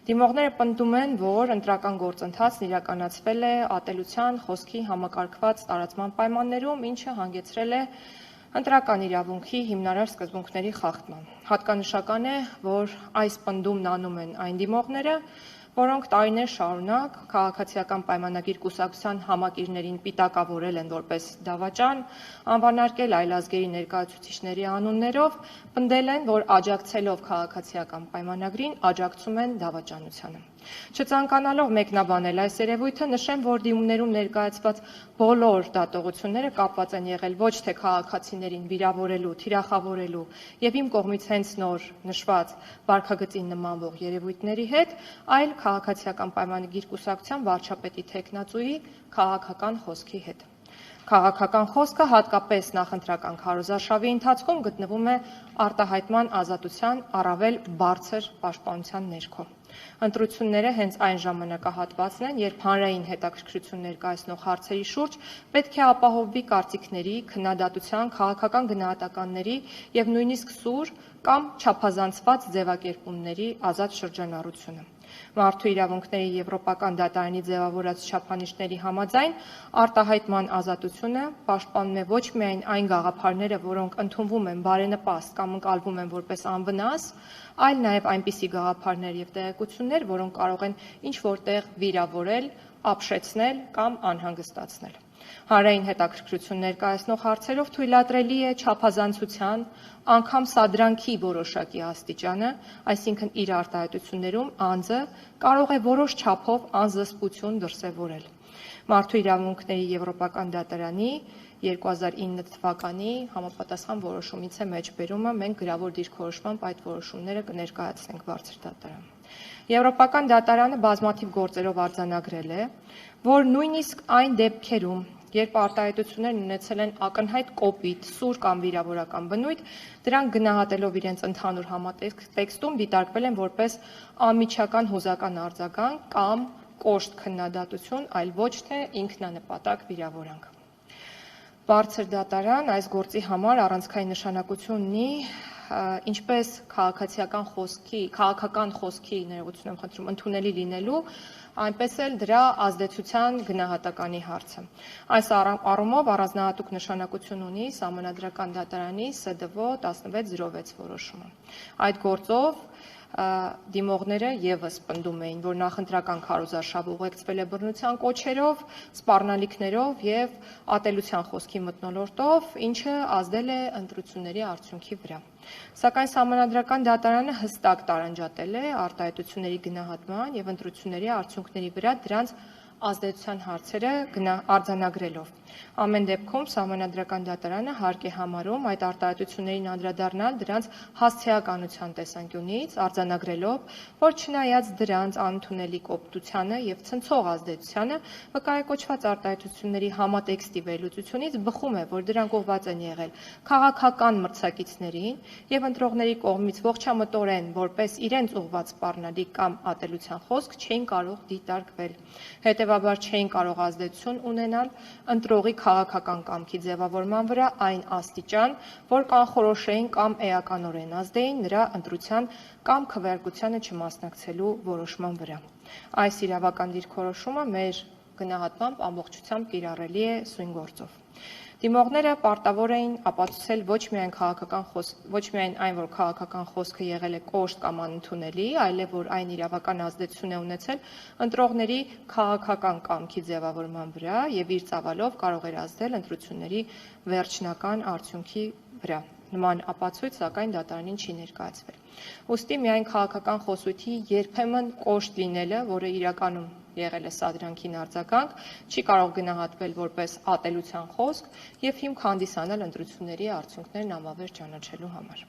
Դիմողները պնդում են, որ ընտրական գործընթացն իրականացվել է ատելության խոսքի համակարգված տարածման պայմաններում, ինչը հանգեցրել է ընտրական իրավունքի հիմնարար սկզբունքների խախտման։ Հատկանշական է, որ այս պնդումն անում են այն դիմողները, որոնք տարիներ շարունակ քաղաքացիական պայմանագիր կուսակցության համակիրներին պիտակավորել են որպես դավաճան, անվանարկել այլազգերի ներկայացուցիչների անուններով, պնդել են, որ աջակցելով քաղաքացիական պայմանագրին աջակցում են դավաճանությանը։ Չցանկանալով մեկնաբանել այս երևույթը, նշեմ, որ դիմումներում ներկայացված բոլոր դատողությունները կապված են եղել ոչ թե քաղաքացիներին վիրավորելու, թիրախավորելու եւ իմ կողմից հենց նոր նշված վարքագծին նմանվող երևույթների հետ, այլ քաղաքացիական պայմանագիր կուսակցության վարչապետի թեկնածուի քաղաքական խոսքի հետ։ Քաղաքական խոսքը հատկապես նախընտրական քարոզարշավի ընթացքում գտնվում է արտահայտման ազատության առավել բարձր պաշտպանության ներքո։ Ընտրությունները հենց այն ժամանակահատվածն են, երբ հանրային հետաքրքրություն ներկայացնող հարցերի շուրջ պետք է ապահովվի կարծիքների, քննադատության, քաղաքական գնահատականների եւ նույնիսկ սուր կամ չափազանցված ձևակերպումների ազատ շրջանառությունը։ Մարդու իրավունքների եվրոպական դատարանի ձևավորած չափանիշների համաձայն արտահայտման ազատությունը պաշտպանում է ոչ միայն այն գաղափարները, որոնք ընդունվում են բարենպաստ կամ ընկալվում են որպես անվնաս, այլ նաև այնպիսի գաղափարներ եւ տեղեկություններ, որոնք կարող են ինչ-որտեղ վիրավորել, ապշեցնել կամ անհանգստացնել։ Հանրային հետաքրքրություն ներկայացնող հարցերով թույլատրելի է չափազանցության, անգամ սադրանքի որոշակի աստիճանը, այսինքն իր արտահայտություններում անձը կարող է որոշ չափով անզսպություն դրսևորել։ Մարդու իրավունքների եվրոպական դատարանի 2009 թվականի համապատասխան որոշումից է մեջբերումը, մենք գրավոր դիրքորոշմամբ այդ որոշումները կներկայացնենք բարձր դատարան։ Եվրոպական դատարանը բազմաթիվ գործերով արձանագրել է, որ նույնիսկ այն դեպքերում, երբ արտահայտություններն ունեցել են ակնհայտ կոպիտ, սուր կամ վիրավորական բնույթ, դրանք գնահատելով իրենց ընդհանուր համատեքստում դիտարկվել են որպես անմիջական հուզական արձագանք կամ կոշտ քննադատություն, այլ ոչ թե ինքնանպատակ վիրավորանք։ Բարձր դատարան այս գործի համար առանցքային նշանակություն ունի ինչպես քաղաքական խոսքի ներողություն եմ խնդրում ընդունելի լինելու, այնպես էլ դրա ազդեցության գնահատականի հարցը։ Այս առումով առանձնահատուկ նշանակություն ունի Սահմանադրական դատարանի ՍԴՎ 1606 որոշումը։ Այդ գործով դիմողները եւս պնդում էին, որ նախընտրական քարոզարշավը ուղեկցվել է բռնության կոչերով, սպառնալիքներով եւ ատելության խոսքի մթնոլորտով, ինչը ազդել է ընտրությունների արդյունքի վրա։ Սակայն Սահմանադրական դատարանը հստակ տարանջատել է արտահայտությունների գնահատման եւ ընտրությունների արդյունքների վրա դրանց ազդեցության հարցերը արձանագրելով։ Ամեն դեպքում Սահմանադրական դատարանը հարկ է համարում այդ արտահայտություններին անդրադառնալ դրանց հասցեականության տեսանկյունից, արձանագրելով, որ չնայած դրանց անընդունելի կոպտությանը եւ ցնցող ազդեցությանը, վկայակոչված արտահայտությունների համատեքստի վերլուծությունից բխում է, որ դրանք ուղղված են եղել քաղաքական մրցակիցներին եւ ընտրողների կողմից ողջամտորեն որպես իրենց ուղղված սպառնալիք կամ ատելության խոսք չէին կարող դիտարկվել։ Հետևաբար չէին կարող ազդեցություն ունենալ ընտրողի քաղաքական կամքի ձևավորման վրա այն աստիճան, որ կանխորոշեին կամ էականորեն ազդեին նրա ընտրության կամ քվեարկությանը չմասնակցելու որոշման վրա։ Այս իրավական դիրքորոշումը մեր գնահատմամբ ամբողջությամբ կիրառելի է սույն գործով։ Դիմողները պարտավոր էին ապացուցել ոչ միայն այն, որ քաղաքական խոսքը եղել է կոշտ կամ անընդունելի, այլև որ այն իրավական ազդեցություն է ունեցել ընտրողների քաղաքական կամքի ձևավորման վրա եւ իր ծավալով կարող էր ազդել ընտրությունների վերջնական արդյունքի վրա։ Նման ապացույց սակայն դատարանին չի ներկայացվել։ Ուստի միայն քաղաքական խոսույթի երբեմն կոշտ լինելը, որը իրականում եղել է սադրանքին արձագանք, չի կարող գնահատվել որպես ատելության խոսք եւ հիմք հանդիսանալ ընտրությունների արդյունքներն անվավեր ճանաչելու համար։